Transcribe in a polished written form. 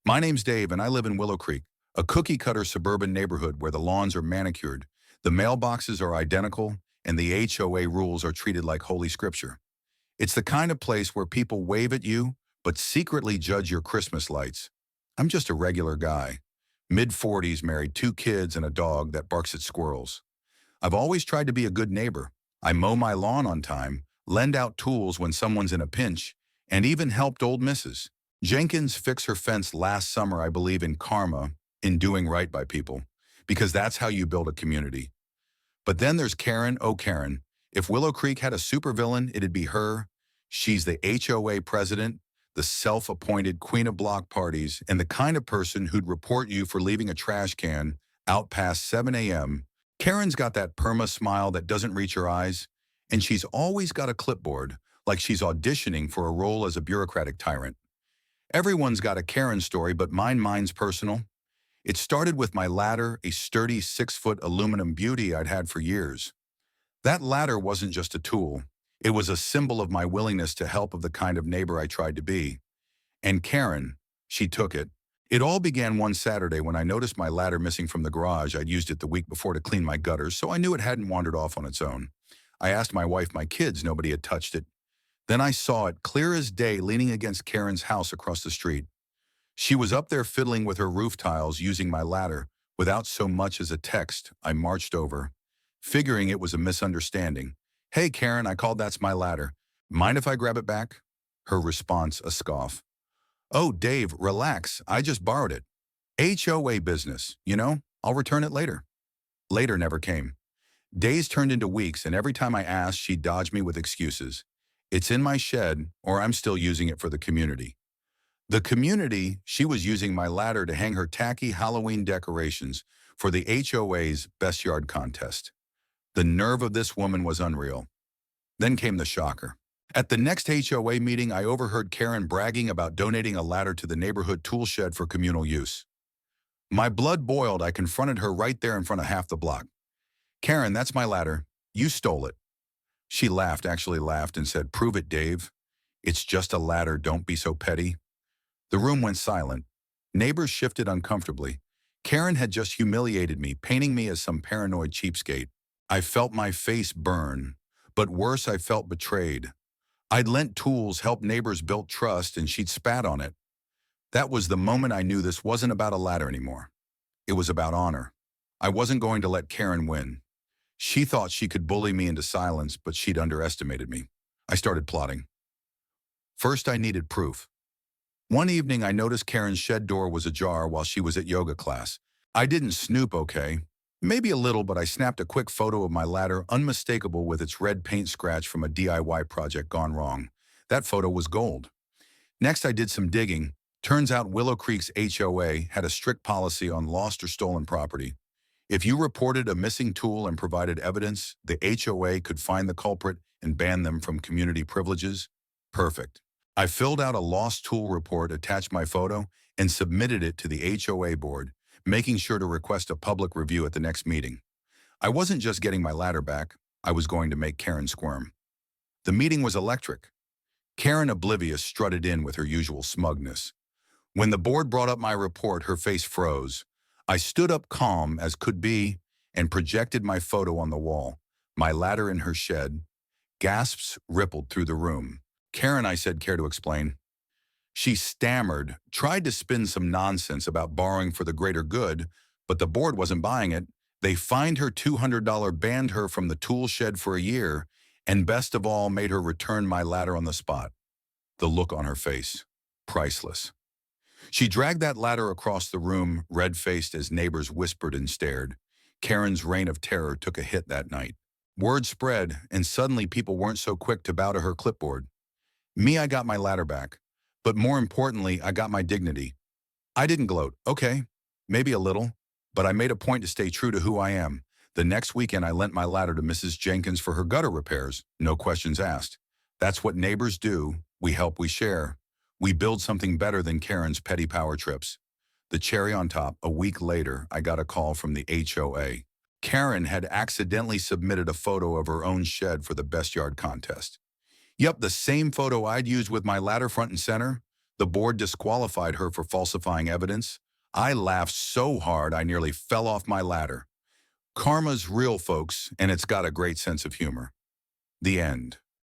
My name's Dave, and I live in Willow Creek, a cookie-cutter suburban neighborhood where the lawns are manicured, the mailboxes are identical, and the HOA rules are treated like holy scripture. It's the kind of place where people wave at you, but secretly judge your Christmas lights. I'm just a regular guy, mid-40s, married, two kids, and a dog that barks at squirrels. I've always tried to be a good neighbor. I mow my lawn on time, lend out tools when someone's in a pinch, and even helped old Mrs. Jenkins fix her fence last summer. I believe in karma, in doing right by people, because that's how you build a community. But then there's Karen. Oh, Karen. If Willow Creek had a supervillain, it'd be her. She's the HOA president, the self-appointed queen of block parties, and the kind of person who'd report you for leaving a trash can out past 7 a.m. Karen's got that perma smile that doesn't reach her eyes, and she's always got a clipboard, like she's auditioning for a role as a bureaucratic tyrant. Everyone's got a Karen story, but mine's personal. It started with my ladder, a sturdy 6-foot aluminum beauty I'd had for years. That ladder wasn't just a tool. It was a symbol of my willingness to help, of the kind of neighbor I tried to be. And Karen, she took it. It all began one Saturday when I noticed my ladder missing from the garage. I'd used it the week before to clean my gutters, so I knew it hadn't wandered off on its own. I asked my wife, my kids, nobody had touched it. Then I saw it clear as day leaning against Karen's house across the street. She was up there fiddling with her roof tiles using my ladder. Without so much as a text, I marched over, figuring it was a misunderstanding. "Hey, Karen," I called, "that's my ladder. Mind if I grab it back?" Her response, a scoff. "Oh, Dave, relax. I just borrowed it. HOA business, you know? I'll return it later." Later never came. Days turned into weeks, and every time I asked, she'd dodge me with excuses. "It's in my shed," or "I'm still using it for the community." The community, she was using my ladder to hang her tacky Halloween decorations for the HOA's Best Yard contest. The nerve of this woman was unreal. Then came the shocker. At the next HOA meeting, I overheard Karen bragging about donating a ladder to the neighborhood tool shed for communal use. My blood boiled. I confronted her right there in front of half the block. "Karen, that's my ladder. You stole it." She laughed, actually laughed, and said, "Prove it, Dave. It's just a ladder. Don't be so petty." The room went silent. Neighbors shifted uncomfortably. Karen had just humiliated me, painting me as some paranoid cheapskate. I felt my face burn, but worse, I felt betrayed. I'd lent tools, helped neighbors, built trust, and she'd spat on it. That was the moment I knew this wasn't about a ladder anymore. It was about honor. I wasn't going to let Karen win. She thought she could bully me into silence, but she'd underestimated me. I started plotting. First, I needed proof. One evening, I noticed Karen's shed door was ajar while she was at yoga class. I didn't snoop, okay? Maybe a little, but I snapped a quick photo of my ladder, unmistakable with its red paint scratch from a DIY project gone wrong. That photo was gold. Next, I did some digging. Turns out Willow Creek's HOA had a strict policy on lost or stolen property. If you reported a missing tool and provided evidence, the HOA could find the culprit and ban them from community privileges. Perfect. I filled out a lost tool report, attached my photo, and submitted it to the HOA board, making sure to request a public review at the next meeting. I wasn't just getting my ladder back, I was going to make Karen squirm. The meeting was electric. Karen, oblivious, strutted in with her usual smugness. When the board brought up my report, her face froze. I stood up calm as could be and projected my photo on the wall, my ladder in her shed. Gasps rippled through the room. "Karen," I said, "care to explain?" She stammered, tried to spin some nonsense about borrowing for the greater good, but the board wasn't buying it. They fined her $200, banned her from the tool shed for a year, and best of all, made her return my ladder on the spot. The look on her face, priceless. She dragged that ladder across the room, red-faced, as neighbors whispered and stared. Karen's reign of terror took a hit that night. Word spread, and suddenly people weren't so quick to bow to her clipboard. Me, I got my ladder back. But more importantly, I got my dignity. I didn't gloat. Okay, maybe a little, but I made a point to stay true to who I am. The next weekend, I lent my ladder to Mrs. Jenkins for her gutter repairs, no questions asked. That's what neighbors do. We help, we share. We build something better than Karen's petty power trips. The cherry on top, a week later, I got a call from the HOA. Karen had accidentally submitted a photo of her own shed for the Best Yard contest. Yep, the same photo I'd used with my ladder front and center. The board disqualified her for falsifying evidence. I laughed so hard I nearly fell off my ladder. Karma's real, folks, and it's got a great sense of humor. The end.